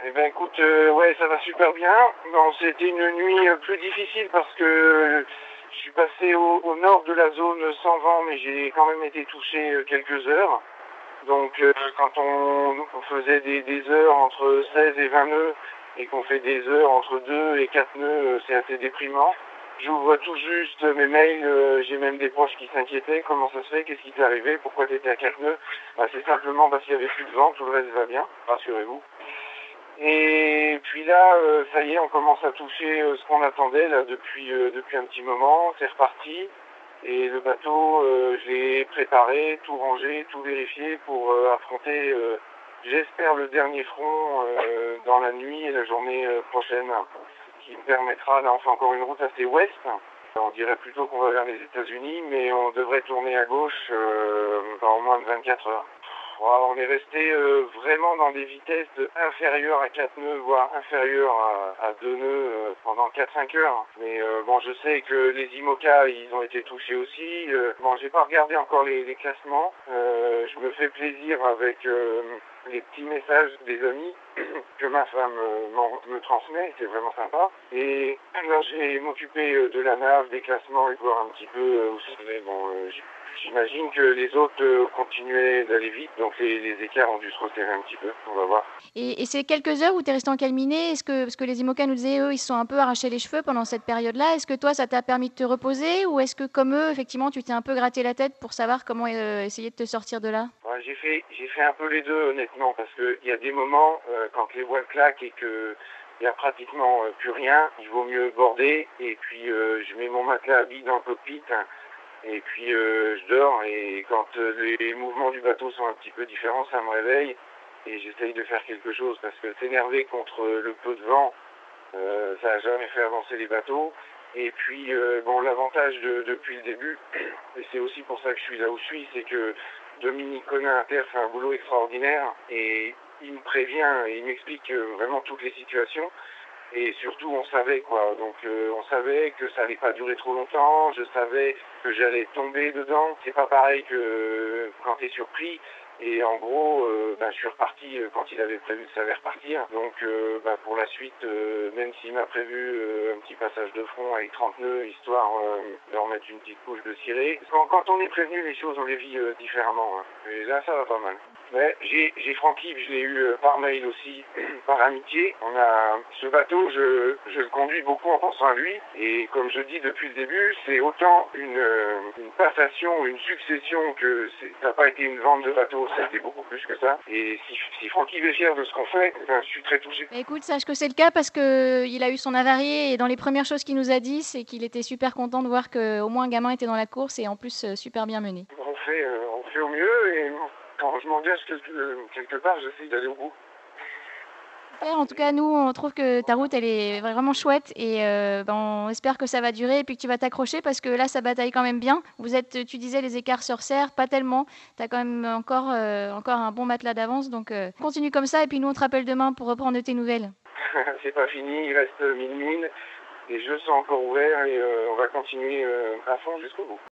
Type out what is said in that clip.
Eh ben écoute, ouais, ça va super bien. Bon, c'était une nuit plus difficile parce que je suis passé au nord de la zone sans vent, mais j'ai quand même été touché quelques heures. Donc quand on faisait des heures entre 16 et 20 nœuds et qu'on fait des heures entre 2 et 4 nœuds, c'est assez déprimant. J'ouvre tout juste mes mails, j'ai même des proches qui s'inquiétaient. Comment ça se fait? Qu'est-ce qui t'est arrivé? Pourquoi t'étais à 4 nœuds? Bah, c'est simplement parce qu'il y avait plus de vent, tout le reste va bien, rassurez-vous. Et puis là, ça y est, on commence à toucher ce qu'on attendait là depuis un petit moment. C'est reparti. Et le bateau, je l'ai préparé, tout rangé, tout vérifié pour affronter, j'espère, le dernier front dans la nuit et la journée prochaine, qui me permettra, là on fait encore une route assez ouest. On dirait plutôt qu'on va vers les États-Unis, mais on devrait tourner à gauche dans moins de 24 heures. On est resté vraiment dans des vitesses inférieures à 4 nœuds, voire inférieures à 2 nœuds pendant 4-5 heures. Mais bon, je sais que les IMOCA, ils ont été touchés aussi. Bon, j'ai pas regardé encore les classements. Je me fais plaisir avec les petits messages des amis que ma femme me transmet, c'est vraiment sympa. Et là, je vais m'occuper de la nave, des classements et de voir un petit peu où ça va. Bon, j'imagine que les autres continuaient d'aller vite, donc les écarts ont dû se resserrer un petit peu, on va voir. Et c'est quelques heures où tu es resté encalminé. Parce que les IMOCA nous disaient, eux, ils se sont un peu arrachés les cheveux pendant cette période-là. Est-ce que toi, ça t'a permis de te reposer ou est-ce que, comme eux, effectivement, tu t'es un peu gratté la tête pour savoir comment essayer de te sortir de là? Ouais, j'ai fait un peu les deux, honnêtement, parce qu'il y a des moments, quand les voiles claquent et que il n'y a pratiquement plus rien, il vaut mieux border, et puis je mets mon matelas à billes dans le cockpit, hein, et puis je dors, et quand les mouvements du bateau sont un petit peu différents, ça me réveille, et j'essaye de faire quelque chose, parce que s'énerver contre le peu de vent, ça n'a jamais fait avancer les bateaux. Et puis, bon, l'avantage depuis le début, et c'est aussi pour ça que je suis là où je suis, c'est que Dominique Conin-Inter fait un boulot extraordinaire et il me prévient et il m'explique vraiment toutes les situations. Et surtout, on savait quoi. Donc, on savait que ça allait pas durer trop longtemps. Je savais que j'allais tomber dedans. C'est pas pareil que quand t'es surpris. Et en gros, je suis reparti quand il avait prévu que ça allait repartir. Donc, pour la suite, même s'il m'a prévu un petit passage de front avec 30 nœuds, histoire de remettre une petite couche de ciré. Quand on est prévenu, les choses, on les vit différemment. Hein. Et là, ça va pas mal. Ouais, j'ai Francky, je l'ai eu par mail aussi, par amitié. On a ce bateau, je le conduis beaucoup en pensant à lui. Et comme je dis depuis le début, c'est autant une passation, une succession que ça n'a pas été une vente de bateau, ça a été beaucoup plus que ça. Et si Francky est fier de ce qu'on fait, je suis très touché. Bah, écoute, sache que c'est le cas parce que il a eu son avarié et dans les premières choses qu'il nous a dit, c'est qu'il était super content de voir qu'au moins un gamin était dans la course et en plus super bien mené. On fait au mieux et quand je m'engage quelque part, j'essaie d'aller au bout. Super, en tout cas, nous, on trouve que ta route, elle est vraiment chouette et on espère que ça va durer et puis que tu vas t'accrocher parce que là, ça bataille quand même bien. Vous êtes, tu disais, les écarts se resserrent, pas tellement. Tu as quand même encore un bon matelas d'avance. Donc, continue comme ça et puis nous, on te rappelle demain pour reprendre de tes nouvelles. C'est pas fini, il reste 1000 milles. Les jeux sont encore ouverts et on va continuer à fond jusqu'au bout.